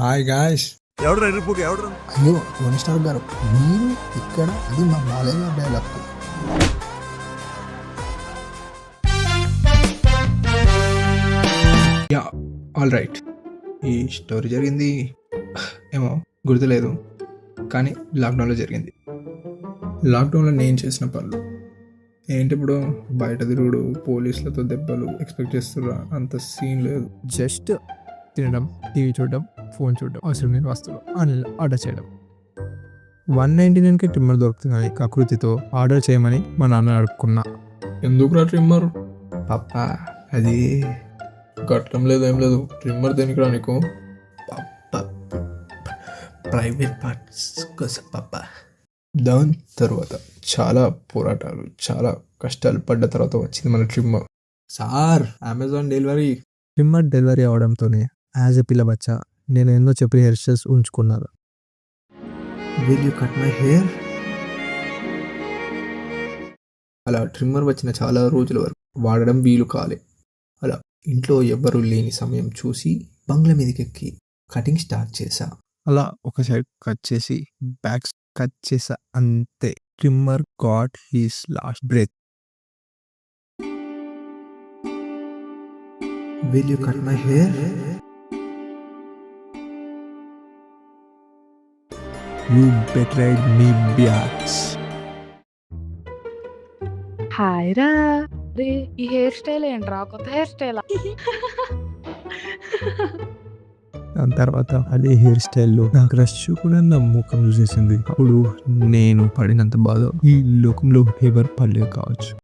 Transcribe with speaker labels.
Speaker 1: Hi guys. అయ్యో Tony star గారు, మీరు ఇక్కడ, అది మా బాలయ్య గారి డైలాగ్. Yeah, all right. ఈ స్టోరీ జరిగింది ఏమో గుర్తులేదు, కానీ లాక్డౌన్లో జరిగింది. లాక్డౌన్లో నేను చేసిన పనులు ఏంటి? ఇప్పుడు బయట తిరుగుడు, పోలీసులతో దెబ్బలు ఎక్స్పెక్ట్ చేస్తున్నా, అంత సీన్ లేదు.
Speaker 2: జస్ట్ తినడం, టీవీ చూడడం, ఫోన్ చూడడం, అవసరం లేని వస్తువులు ఆన్లైన్లో ఆర్డర్ చేయడం. 199కి ట్రిమ్మర్ దొరుకుతుందని కకృతితో ఆర్డర్ చేయమని మా నాన్న అడుక్కున్నా.
Speaker 1: ఎందుకురా ట్రిమ్మర్? పాప అది కట్టడం లేదు, ఏం లేదు. ట్రిమ్మర్ దేనికిరా నీకు? ప్రైవేట్ పార్ట్స్ కోసం పాప. దాని తర్వాత చాలా పోరాటాలు, చాలా కష్టాలు పడ్డ తర్వాత వచ్చింది మన trimmer. Sir, Amazon delivery.
Speaker 2: Trimmer delivery అవడంతోనే యాజ్ ఎ పిల్ల బచ్చా నేను ఎన్నో చెప్పిన హెయిర్ స్టైల్స్ ఉంచుకున్నాను.
Speaker 1: Will you cut my hair? అలా ట్రిమ్మర్ వచ్చిన చాలా రోజుల వరకు వాడడం వీలు కాలే. అలా ఇంట్లో ఎవ్వరూ లేని సమయం చూసి బంగ్లా మీదకెక్కి కటింగ్ స్టార్ట్ చేశా.
Speaker 2: అలా ఒక సైడ్ కట్ చేసి బ్యాక్ కట్ చేసా, అంతే. Trimmer got his last breath.
Speaker 1: Will you cut my hair?
Speaker 2: You betrayed me backs.
Speaker 3: Hi రా రే, ఈ హెయిర్ స్టైల్ ఏంట్రా? కొత్త హెయిర్ స్టైలా?
Speaker 2: దాని తర్వాత అదే హెయిర్ స్టైల్లో నా క్రష్ కూడా నా ముఖం చూసేసింది. అప్పుడు నేను పడినంత బాధ ఈ లోకంలో ఎవరు పడలేదు కావచ్చు.